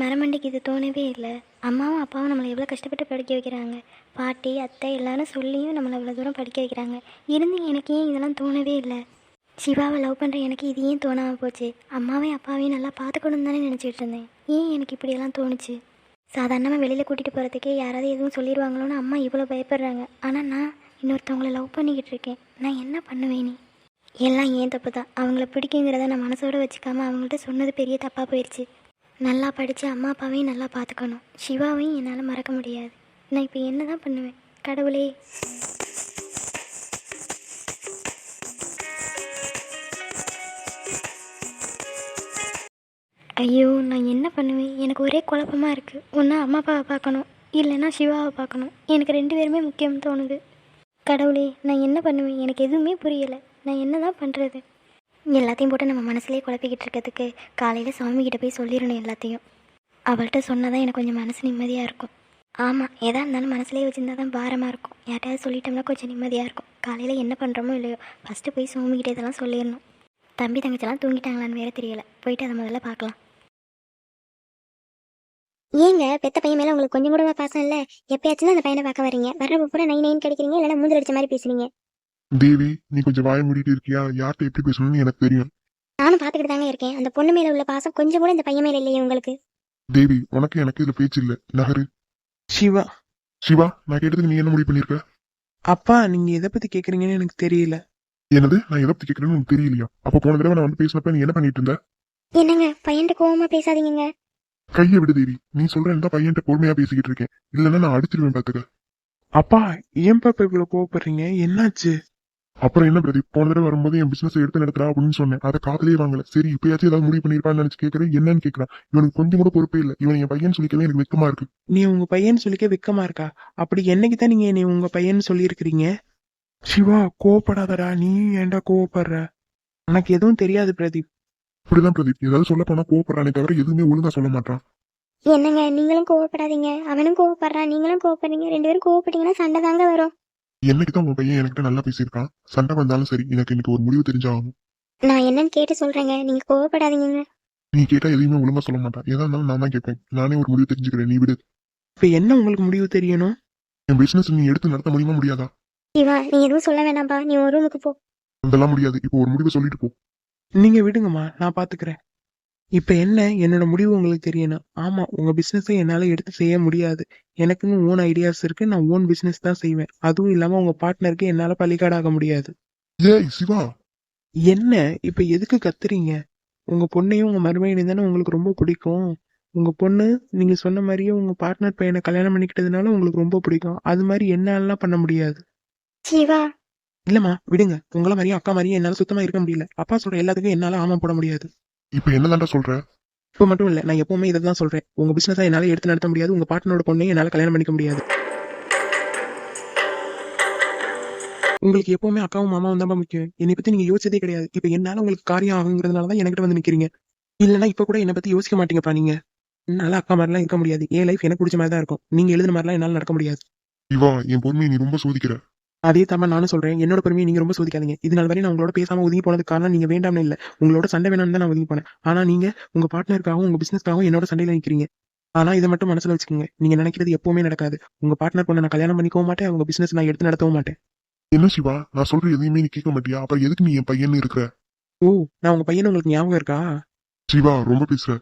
மரமண்டைக்கு இது தோணவே இல்லை. அம்மாவும் அப்பாவும் நம்மளை எவ்வளோ கஷ்டப்பட்டு படிக்க வைக்கிறாங்க. பாட்டி அத்தை எல்லாரும் சொல்லியும் நம்மளை அவ்வளோ தூரம் படிக்க வைக்கிறாங்க. இருந்து எனக்கு ஏன் இதெல்லாம் தோணவே இல்லை? சிவாவை லவ் பண்ணுற எனக்கு இது ஏன் தோணாமல் போச்சு? அம்மாவையும் அப்பாவையும் நல்லா பார்த்துக்கணும்னு தானே நினச்சிட்டு இருந்தேன். ஏன் எனக்கு இப்படியெல்லாம் தோணுச்சு? சாதாரணமாக வெளியில் கூட்டிகிட்டு போகிறதுக்கே யாராவது எதுவும் சொல்லிடுவாங்களோன்னு அம்மா இவ்வளோ பயப்படுறாங்க. ஆனால் நான் இன்னொருத்தவங்கள லவ் பண்ணிக்கிட்டு இருக்கேன். நான் என்ன பண்ணுவேன்? நீ எல்லாம் ஏன் தப்பு தான். அவங்கள பிடிக்குங்கிறத நான் மனசோடு வச்சுக்காமல் அவங்கள்ட்ட சொன்னது பெரிய தப்பாக போயிடுச்சு. நல்லா படித்து அம்மா அப்பாவையும் நல்லா பார்த்துக்கணும். சிவாவையும் என்னால் மறக்க முடியாது. நான் இப்போ என்ன தான் பண்ணுவேன்? கடவுளே. ஐயோ, நான் என்ன பண்ணுவேன்? எனக்கு ஒரே குழப்பமாக இருக்குது. ஒன்றா அம்மா அப்பாவை பார்க்கணும், இல்லைன்னா சிவாவை பார்க்கணும். எனக்கு 2 பேருமே முக்கியம் தோணுது. கடவுளே, நான் என்ன பண்ணுவேன்? எனக்கு எதுவுமே புரியலை. நான் என்ன தான் பண்ணுறது? எல்லாத்தையும் போட்டு நம்ம மனசுலேயே குழப்பிக்கிட்டு இருக்கிறதுக்கு காலையில் சாமிக்கிட்ட போய் சொல்லிடணும் எல்லாத்தையும். அவள்கிட்ட சொன்னால் தான் எனக்கு கொஞ்சம் மனசு நிம்மதியாக இருக்கும். ஆமாம், எதாக இருந்தாலும் மனசுலேயே வச்சுருந்தா தான் பாரமாக இருக்கும். யார்ட்டையாவது சொல்லிட்டோம்னா கொஞ்சம் நிம்மதியாக இருக்கும். காலையில் என்ன பண்ணுறோமோ இல்லையோ ஃபஸ்ட்டு போய் சாமிக்கிட்ட இதெல்லாம் சொல்லிடணும். தம்பி தங்கச்செல்லாம் தூங்கிட்டாங்களான்னு வேறு தெரியலை. போயிட்டு அதை முதல்ல பார்க்கலாம். ஏங்க பெத்த பையன் மேலே உங்களுக்கு கொஞ்சம் கூட பாசம் இல்லை? எப்பயாச்சும் தான் அந்த பையனை பார்க்க வரீங்க. வர்றப்ப பூரா நைன் கிடைக்கிறீங்க, இல்லைன்னா மூஞ்சில் அடிச்ச மாதிரி பேசுறீங்க. தேவி, நீ கொஞ்சம் வாய மூடிட்டு இருக்கியா? யார்கிட்ட எப்படி பேசணும்னு எனக்கு தெரியும். நானும் பார்த்துக்கிட்டு தாங்க இருக்கேன். அந்த பொண்ணு மேலே உள்ள பாசம் கொஞ்சம் கூட இந்த பையன் மேலே இல்லையே உங்களுக்கு? தேவி, உனக்கு எனக்கு இதுல பேச்சு இல்ல. நகரு. சிவா. சிவா, நான் கேட்டதுக்கு நீ என்ன முடிவு பண்ணிருக்க? அப்பா, நீங்க எதை பத்தி கேக்குறீங்கன்னு எனக்கு தெரியல. என்னது? நான் எதை பத்தி கேட்கறேன்னு உனக்கு தெரியலையா? அப்ப போன தடவை நான் வந்து பேசினப்ப நீ என்ன பண்ணிட்டு இருந்த? என்னங்க, பையன்ட்டு கோவமா பேசாதீங்க. கையை விடு தேவி. நீ சொல்றேன் தான் பையன்ட்ட பொறுமையா பேசிக்கிட்டு இருக்கேன். இல்லன்னா நான் அடிச்சிருவேன் பாத்துக்க. அப்பா, ஏன் பாப்பா இவ்வளவு கோவப்படுறீங்க? என்னாச்சு? அப்புறம் என்ன பிரதீப், போன தடவை வரும்போது என் பிசினஸ் எடுத்து நடத்துறா அப்படின்னு சொன்னேன். அதை காதலே வாங்கல. சரி, இப்பயாச்சும் ஏதாவது முடிவு பண்ணிருப்பான்னு நினைச்சு கேட்கறேன். என்னன்னு கேட்கறான். இவனுக்கு கொஞ்சம் கூட பொறுப்பே இல்லை. இவன் என் பையன் சொல்லிக்கவே எனக்கு வெக்கமா இருக்கு. நீ உங்க பையன் சொல்லிக்க வெக்கமா இருக்கா? அப்படி என்னைக்கு தான் நீங்க நீ உங்க பையன் சொல்லியிருக்கிறீங்க? சிவா, கோவப்படாதடா. நீ ஏன்டா கோவப்படுற? எனக்கு எதுவும் தெரியாது பிரதீப். இப்படிதான் பிரதீப், ஏதாவது சொல்ல போனா கோவப்படுறானே தவிர எதுவுமே ஒழுங்கா சொல்ல மாட்டான். என்னங்க, நீங்களும் கோவப்படாதீங்க. அவனும் கோவப்படுறான், நீங்களும் கோவப்படுறீங்க. 2 பேரும் கோவப்பட்டீங்கன்னா சண்டை தாங்க வரும். என்னைக்குதான் உன் பையன் என்கிட்ட நல்லா பேசியிருக்கான். சண்டை வந்தாலும் சரி, எனக்கு இன்னைக்கு ஒரு முடிவு தெரிஞ்சாகும். நான் என்னன்னு கேட்டு சொல்றேங்க, நீங்க கோவப்படாதீங்க. நீ கேட்டா எதையுமே ஒழுங்கா சொல்ல மாட்டான். எதா இருந்தாலும் நான் தான் கேட்பேன். நானே ஒரு முடிவு தெரிஞ்சுக்கிறேன். நீ விடு. இப்ப என்ன உங்களுக்கு முடிவு தெரியணும்? என் பிசினஸ் நீ எடுத்து நடத்த முடியுமா முடியாதா? சிவா, நீ எதுவும் சொல்ல வேணாம்பா. நீ ஒரு ரூமுக்கு போ. அதெல்லாம் முடியாது. இப்போ ஒரு முடிவு சொல்லிட்டு போ. நீங்க விடுங்கம்மா, நான் பாத்துக்கிறேன். இப்ப என்ன, என்னோட முடிவு உங்களுக்கு தெரியணும். ஆமா, உங்க பிசினஸை என்னால எடுத்து செய்ய முடியாது. எனக்குன்னு ஓன் ஐடியாஸ் இருக்கு. நான் ஓன் பிசினஸ் தான் செய்வேன். அதுவும் இல்லாம உங்க பார்ட்னருக்கு என்னால பலிகாடாக முடியாது. ஏய் சிவா, என்ன இப்ப எதுக்கு கத்துறீங்க? உங்க பொண்ணையும் உங்க மருமையினையும் தானே உங்களுக்கு ரொம்ப பிடிக்கும். உங்க பொண்ணு நீங்க சொன்ன மாதிரியே உங்க பார்ட்னர் பையனை கல்யாணம் பண்ணிக்கிட்டதுனால உங்களுக்கு ரொம்ப பிடிக்கும். அது மாதிரி என்னாலாம் பண்ண முடியாது. சிவா, இல்லம்மா, விடுங்க. உங்கள மாதிரியும் அக்கா மாதிரியும் என்னால சுத்தமா இருக்க முடியல. அப்பா சொல்ற எல்லாத்துக்கும் என்னால ஆமா போட முடியாது. இப்ப என்னதான்டா சொல்ற? இப்ப மட்டும் இல்ல, நான் எப்பவுமே இதை தான் சொல்றேன். உங்க பிசினஸா என்னால எடுத்து நடத்த முடியாது. உங்க பார்ட்னரோட பொண்ணையும் என்னால கல்யாணம் பண்ணிக்க முடியாது. உங்களுக்கு எப்பவுமே அக்காவும் மாமாவும் தான் முக்கியம். என்னை பத்தி நீங்க யோசிச்சதே கிடையாது. இப்ப என்னால உங்களுக்கு காரியம் ஆகுங்கிறதுனாலதான் என்கிட்ட வந்து நிக்கிறீங்க. இல்லன்னா இப்ப கூட என்னை பத்தி யோசிக்க மாட்டீங்கப்பா. நீங்க என்னால அக்கா மாதிரிலாம் இருக்க முடியாது. என் லைஃப் எனக்கு பிடிச்ச மாதிரி தான் இருக்கும். நீங்க எழுதுன மாதிரிலாம் என்னால நடக்க முடியாது. சிவா, என் பொறுமையை நீ ரொம்ப சோதிக்கிற. அதே தப்பா நானும் சொல்றேன். என்னோட பொறுமையை நீங்க ரொம்ப சோதிக்காதீங்க. இது நாள் வரை நான் உங்களோட பேசாம ஒதுங்கி போனதுக்கு காரணம் நீங்க வேண்டாம்னு இல்ல. உங்களோட சண்டை வேணும்னு தான் நான் ஒதுங்கி போனேன். ஆனா நீங்க உங்க பார்ட்னருக்காகவும் உங்க பிசினஸ்க்காகவும் என்னோட சண்டையில நிக்கிறீங்க. ஆனா இதை மட்டும் மனசுல வச்சுக்கோங்க. நீங்க நினைக்கிறது எப்பவுமே நடக்காது. உங்க பார்ட்னர் பொண்ணை நான் கல்யாணம் பண்ணிக்கவும் மாட்டேன். உங்க பிசினஸ் நான் எடுத்து நடத்தவும் மாட்டேன். என்ன சிவா, நான் சொல்ற எதையுமே நீ கேட்க மாட்டியா? அப்புறம் எதுக்கு நீ என் பையன் இருக்கிற? ஓ, நான் உங்க பையன் உங்களுக்கு ஞாபகம் இருக்கா? சிவா, ரொம்ப பேசுற.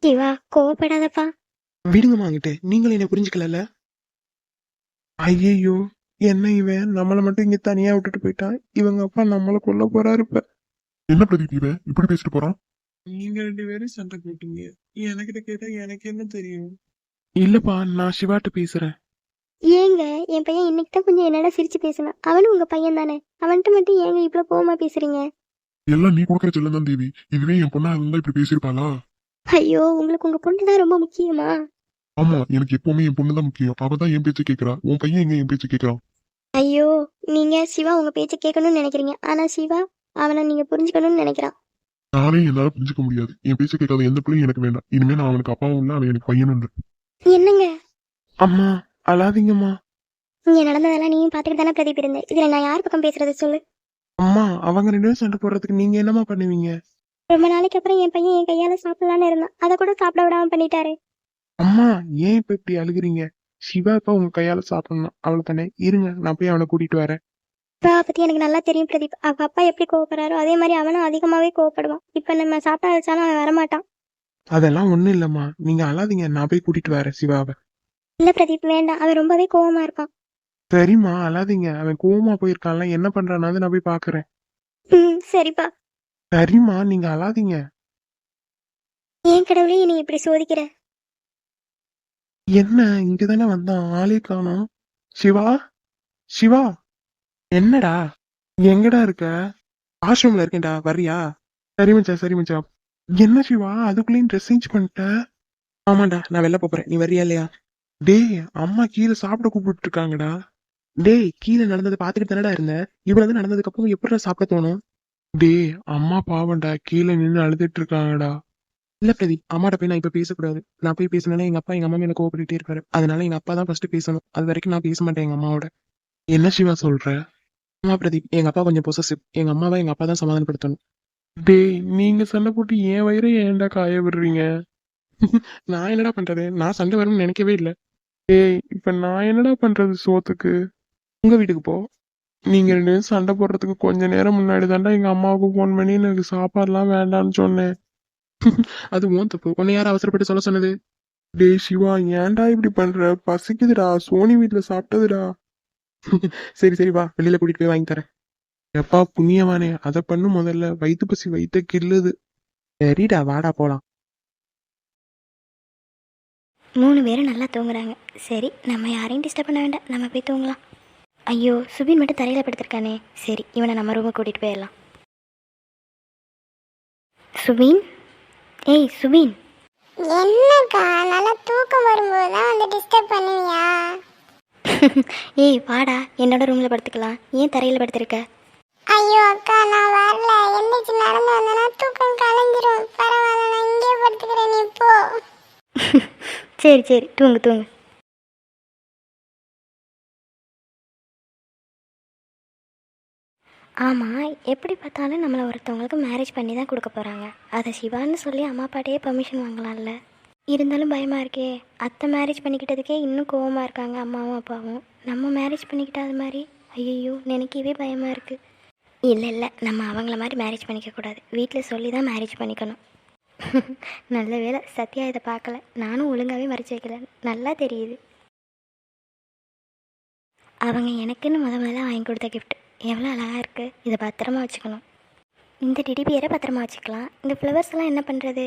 சிவா, கோவப்படாதப்பா. விடுங்கம்மா கிட்ட. நீங்களும் என்ன புரிஞ்சுக்கல. ஐயோ, என்ன இவன் நம்மள மட்டும் இங்க தனியா விட்டுட்டு போயிட்டான். இவங்க அப்பா நம்மள கொல்ல போறாரு. இப்ப என்ன பிரதீப் இவன் இப்படி பேசிட்டு போறான்? நீங்க 2 பேரும் சண்டை போட்டீங்க. எனக்கிட்ட கேட்டா எனக்கு என்ன தெரியும்? இல்லப்பா, நான் சிவாட்ட பேசுறேன். ஏங்க என் பையன் இன்னைக்கு தான் கொஞ்சம் என்னடா சிரிச்சு பேசினான். அவனும் உங்க பையன் தானே, அவன்கிட்ட மட்டும் ஏங்க இவ்வளோ கோவமா பேசுறீங்க? எல்லாம் நீ கொடுக்குற செல்லம் தான் தேவி. இதுவே என் பொண்ணா இருந்தா இப்படி பேசியிருப்பாளா? ஐயோ, உங்களுக்கு உங்க பொண்ணு தான் ரொம்ப முக்கியமா? ஆமா, எனக்கு எப்பவுமே என் பொண்ணு தான் முக்கியம். அவ தான் என் பேச்சு கேட்கறா. உன் பையன் எங்க என் பேச்சு கேட்கறான்? ஐயோ, நீங்க சிவா உங்க பேச்ச கேட்கணும்னு நினைக்கிறீங்க, ஆனா சிவா அவனை நீங்க புரிஞ்சுக்கணும்னு நினைக்கிறான். நானே என்னால புரிஞ்சுக்க முடியாது. என் பேச்சு கேட்காத எந்த பிள்ளையும் எனக்கு வேண்டாம். இனிமே நான் அவனுக்கு அப்பாவும் இல்லை, அவன் எனக்கு பையனும் இல்லை. என்னங்க அம்மா அழாதீங்கம்மா. இங்க நடந்ததெல்லாம் நீயும் பார்த்துட்டு தானே பிரதீப் இருந்த. இதுல நான் யார் பக்கம் பேசுறது சொல்லு? அம்மா அவங்க 2 பேரும் சண்டை போடுறதுக்கு நீங்க என்னம்மா பண்ணுவீங்க? ரொம்ப நாளைக்கு அப்புறம் என் பையன் என் கையால சாப்பிடலான்னு இருந்தான், அதை கூட சாப்பிட விடாம பண்ணிட்டாரு. அம்மா ஏன் இப்ப இப்படி அழுகுறீங்க? சிவா இப்ப உங்க கையால சாப்பிடணும் அவ்வளவுதானே. இருங்க நான் போய் அவனை கூட்டிட்டு வரேன். சிவாவை பத்தி எனக்கு நல்லா தெரியும் பிரதீப். அவங்க அப்பா எப்படி கோவப்படுறாரோ அதே மாதிரி அவனும் அதிகமாவே கோவப்படுவான். இப்ப நம்ம சாப்பிட வச்சாலும் அவன் வரமாட்டான். அதெல்லாம் ஒண்ணும் இல்லம்மா, நீங்க அழாதீங்க, நான் போய் கூட்டிட்டு வரேன் சிவாவை. இல்ல பிரதீப் வேண்டாம், அவன் ரொம்பவே கோவமா இருக்கான். சரிம்மா அழாதீங்க, அவன் கோவமா போயிருக்கான்ல, என்ன பண்றானாவது நான் போய் பாக்குறேன். சரிப்பா. சரிம்மா நீங்க அழாதீங்க. ஏன் கடவுளே நீ இப்படி சோதிக்கிற? என்ன இங்கதானே வந்தான், ஆளே காணோம். சிவா, சிவா, என்னடா எங்கடா இருக்க? ஆசிரமம்ல இருக்கேன்டா, வர்றியா? சரி மச்சான் சரி மச்சான். என்ன சிவா அதுக்குள்ளேயும் ட்ரெஸ் சேஞ்ச் பண்ணிட்ட? ஆமாண்டா நான் வெளில போறேன், நீ வர்றியா இல்லையா? டேய் அம்மா கீழே சாப்பிட கூப்பிட்டு இருக்காங்கடா. டேய் கீழே நடந்ததை பாத்துக்கிட்டு தானடா இருந்த, இவ்வளவு நடந்ததுக்கு அப்புறம் எப்படி சாப்பிட தோணும்? டேய் அம்மா பாவம்டா, கீழே நின்னு அழுதுட்டு இருக்காங்கடா. இல்ல பிரதீப், அம்மாட்ட போய் நான் இப்ப பேசக்கூடாது. நான் போய் பேசினா எங்க அப்பா எங்க அம்மா மேல கோவப்பட்டுட்டே இருக்காரு. அதனால எங்க அப்பா தான் ஃபர்ஸ்ட் பேசணும். அது வரைக்கும் நான் பேச மாட்டேன் எங்க அம்மாவோட. என்ன சிவா சொல்ற? ஆமா பிரதீப், எங்க அப்பா கொஞ்சம் பொசசிவ். எங்க அம்மாவை எங்க அப்பா தான் சமாதானப்படுத்தணும். டேய் நீங்க சண்டை போட்டு என் வயிறை ஏன்டா காய விடுறீங்க? நான் என்னடா பண்றது, நான் சண்டை வரும்னு நினைக்கவே இல்லை. டேய் இப்ப நான் என்னடா பண்றது சோத்துக்கு? உங்க வீட்டுக்கு போ. நீங்க 2 பேரும் சண்டை போடுறதுக்கு கொஞ்ச நேரம் முன்னாடி தாண்டா எங்க அம்மாவுக்கு போன் பண்ணி எனக்கு சாப்பாடுலாம் வேண்டாம்னு சொன்னேன். அது உன் தப்பு, உன்னை யார் அவசரப்பட்டு சொல்ல சொன்னது? டேய் சிவா ஏன்டா இப்படி பண்ற? பசிக்குதுடா, சோனி வீட்டுல சாப்பிட்டதுடா. சரி சரி வா, வெளியில கூட்டிட்டு போய் வாங்கி தரேன். எப்பா புண்ணியவானே, அதை பண்ணு முதல்ல, வயிற்று பசி வயிற்ற கிள்ளுது. சரிடா வாடா போலாம். 3 பேரும் நல்லா தூங்குறாங்க. சரி, நம்ம யாரையும் டிஸ்டர்ப் பண்ண வேண்டாம், நம்ம போய் தூங்கலாம். ஐயோ, சுபின் மட்டும் தரையில் படுத்திருக்கானே. சரி, இவனை நம்ம ரூமை கூட்டிகிட்டு போயிடலாம். சுபின், ஏய் சுபின். என்னக்கா நல்லா தூக்கம் வரும்போது தான் வந்து டிஸ்டர்ப் பண்ணுவியா? ஏய் வாடா, என்னோட ரூமில் படுத்துக்கலாம். ஏன் தரையில் படுத்திருக்க? ஐயோ அக்கா நான் வரல, எந்திரிச்சு நடந்து வந்தேன்னா தூக்கம் கலைஞ்சிரும். பரவாயில்ல நான் இங்கே படுத்துக்கிறேன், நீ போ. சரி சரி, தூங்கு தூங்கு. ஆமாம், எப்படி பார்த்தாலும் நம்மளை ஒருத்தவங்களுக்கு மேரேஜ் பண்ணி தான் கொடுக்க போகிறாங்க. அதை சிவான்னு சொல்லி அம்மா அப்பாட்டையே பர்மிஷன் வாங்கலாம்ல. இருந்தாலும் பயமாக இருக்கே. அத்தை மேரேஜ் பண்ணிக்கிட்டதுக்கே இன்னும் கோவமாக இருக்காங்க அம்மாவும் அப்பாவும். நம்ம மேரேஜ் பண்ணிக்கிட்டா அது மாதிரி ஐயோ நினைக்கவே பயமாக இருக்குது. இல்லை இல்லை, நம்ம அவங்கள மாதிரி மேரேஜ் பண்ணிக்கக்கூடாது. வீட்டில் சொல்லி தான் மேரேஜ் பண்ணிக்கணும். நல்ல வேளை சத்யா இதை பார்க்கல. நானும் ஒழுங்காகவே மறைச்சி வைக்கல, நல்லா தெரியுது. அவங்க எனக்குன்னு முதல்ல வாங்கி கொடுத்த கிஃப்ட் எவ்வளோ அழகாக இருக்குது. இதை பத்திரமா வச்சுக்கணும். இந்த டிடிபியரை பத்திரமா வச்சுக்கலாம். இந்த ஃப்ளவர்ஸ் எல்லாம் என்ன பண்ணுறது?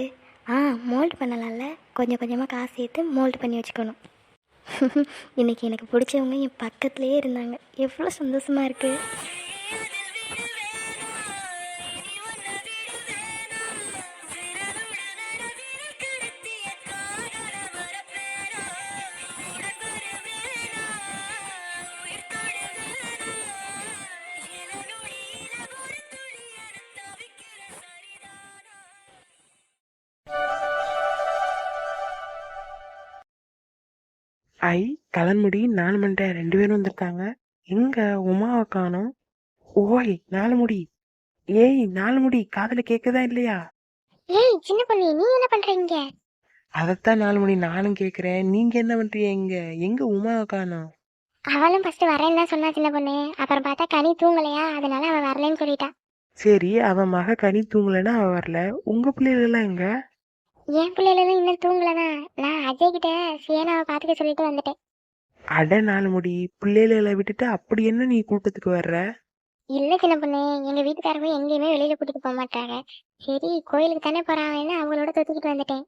மோல்டு பண்ணலாம்ல. கொஞ்சம் கொஞ்சமாக காசு சேர்த்து மோல்டு பண்ணி வச்சுக்கணும். இன்றைக்கி எனக்கு பிடிச்சவங்க என் பக்கத்துலேயே இருந்தாங்க. எவ்வளோ சந்தோஷமாக இருக்குது. ஐ கலன்முடி 4 மண்டை 2 பேரும் வந்திருக்காங்க. எங்க உமாவை காணோம்? ஓய் 4 முடி, ஏய் 4 முடி, காதுல கேக்குதா இல்லையா? ஏய் சின்ன பொண்ணு, நீ என்ன பண்றீங்க? அதைத்தான் 4 முடி நானும் கேக்குறேன். நீங்க என்ன பண்றீங்க? எங்க உமாவை காணோம்? அவளும் ஃபர்ஸ்ட் வரேன்னு தான் சொன்னா சின்ன பொண்ணு. அப்புறம் பார்த்தா கனி தூங்கலையா, அதனால அவ வரலன்னு சொல்லிட்டா. சரி, அவ மக கனி தூங்கலைன்னா அவ வரல. உங்க பிள்ளைகள் எல்லாம் எங்க? என் பிள்ளைகளும் இன்னும் தூங்கலதான். நான் அஜய் கிட்ட சியானாவை பார்த்துக்க சொல்லிட்டு வந்துட்டேன். அட 4 முடி, பிள்ளைகளை விட்டுட்டு அப்படி என்ன நீ கூட்டத்துக்கு வர்ற? இல்ல சின்ன பொண்ணு, எங்க வீட்டுக்காரங்க எங்கேயுமே வெளியில கூட்டிட்டு போக மாட்டாங்க. சரி கோயிலுக்கு தானே போறாங்கன்னு அவங்களோட தொத்துக்கிட்டு வந்துட்டேன்.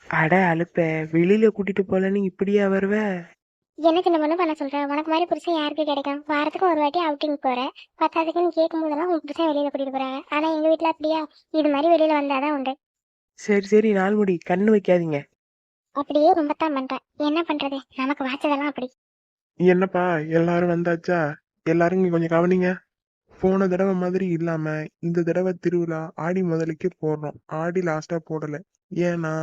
அட அலுப்ப, வெளியில கூட்டிட்டு போலன்னு இப்படியா வருவ? என்ன சின்ன பொண்ணு பண்ண சொல்ற? உனக்கு மாதிரி புருஷன் யாருக்கு கிடைக்கும்? வாரத்துக்கு ஒரு வாட்டி அவுட்டிங் போற, பத்தாதுக்குன்னு கேட்கும் போதெல்லாம் உங்க புருஷன் வெளியில கூட்டிட்டு போறாங்க. ஆனா எங்க வீட்டுல அப்படியா? இது மாதிரி வெளியில வந்தாதான் உண்டு. சரி சரி, நாள் முடி கண்ணு வைக்காதீங்க. அப்படியே ரொம்ப தான் பண்றேன். என்ன பண்றது? நமக்கு வாச்சதெல்லாம் அப்படி. என்னப்பா எல்லாரும் வந்தாச்சா? எல்லாரும் இங்க கொஞ்சம் கவனிங்க. போன தடவை மாதிரி இல்லாம இந்த தடவை திருவிழா ஆடி முதலுக்கே போடுறோம். ஆடி லாஸ்டா போடல. ஏன்னா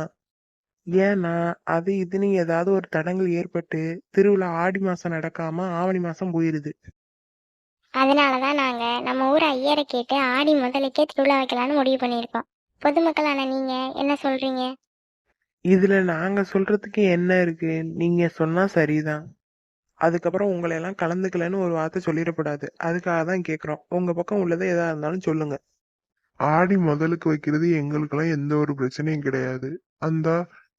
ஏன்னா அது இதுன்னு ஏதாவது ஒரு தடங்கள் ஏற்பட்டு திருவிழா ஆடி மாசம் நடக்காம ஆவணி மாசம் போயிருது. அதனாலதான் நாங்க நம்ம ஊர் ஐயரை கேட்டு ஆடி முதலுக்கே திருவிழா வைக்கலாம்னு முடிவு பண்ணியிருக்கோம். பொதுமக்களான நீங்க என்ன சொல்றீங்க? இதுல நாங்க சொல்றதுக்கு என்ன இருக்கு? நீங்க சொன்னா சரிதான். அதுக்கப்புறம் உங்களை எல்லாம் கலந்துக்கலன்னு ஒரு வார்த்தை சொல்லிடக்கூடாது. அதுக்காக தான் கேக்குறோம். உங்க பக்கம் உள்ளதை எதா இருந்தாலும் சொல்லுங்க. ஆடி முதலுக்கு வைக்கிறது எங்களுக்கெல்லாம் எந்த ஒரு பிரச்சனையும் கிடையாது. அந்த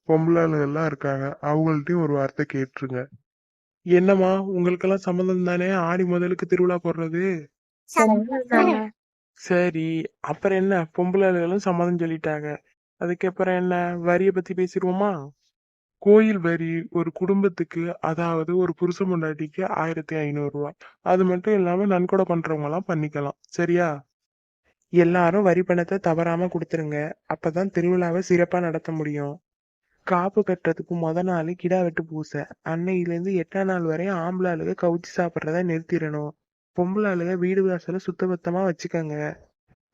பொம்பளாளுங்க எல்லாம் இருக்காங்க, அவங்கள்ட்டயும் ஒரு வார்த்தை கேட்டுருங்க. என்னம்மா உங்களுக்கெல்லாம் சம்மதம் தானே ஆடி முதலுக்கு திருவிழா போடுறது? சரி, அப்புறம் என்ன, பொம்பளை ஆளுகளும் சம்மதம் சொல்லிட்டாங்க. அதுக்கப்புறம் என்ன, வரிய பத்தி பேசிடுவோமா? கோயில் வரி ஒரு குடும்பத்துக்கு, அதாவது ஒரு புருஷ பொண்டாட்டிக்கு 1500 ரூபாய். அது மட்டும் இல்லாம நன்கொடை பண்றவங்க எல்லாம் பண்ணிக்கலாம். சரியா? எல்லாரும் வரி பணத்தை தவறாம கொடுத்துருங்க. அப்பதான் திருவிழாவை சிறப்பா நடத்த முடியும். காப்பு கட்டுறதுக்கு நாள் கிடா வெட்டு பூசை. அன்னையில இருந்து 8ஆம் நாள் வரையும் ஆம்பளை ஆளுக கவுச்சி சாப்பிட்றத நிறுத்திடணும். பொம்பளை ஆளுக வீடு வாசல சுத்தபத்தமா வச்சுக்கோங்க.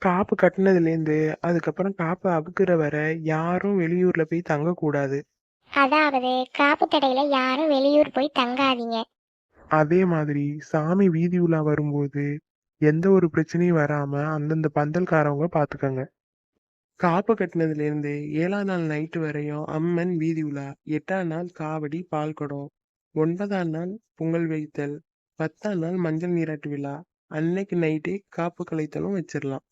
காப்பு கட்டினதுல இருந்து அதுக்கப்புறம் காப்பு அவுக்குற வரை யாரும் வெளியூர்ல போய் தங்க கூடாது. அதாவது காப்பு தடையில யாரும் வெளியூர் போய் தங்காதீங்க. அதே மாதிரி சாமி வீதி உலா வரும்போது எந்த ஒரு பிரச்சனையும் வராம அந்தந்த பந்தல்காரவங்க பாத்துக்கங்க. காப்பு கட்டினதுல இருந்து 7ஆம் நாள் நைட்டு வரையும் அம்மன் வீதி உலா, 8ஆம் நாள் காவடி பால் குடம், 9ஆம் நாள் பொங்கல் வைத்தல், 10ஆம் நாள் மஞ்சள் நீராட்டு விழா. அன்னைக்கு நைட்டே காப்பு கலைத்தலும் வச்சிடலாம்.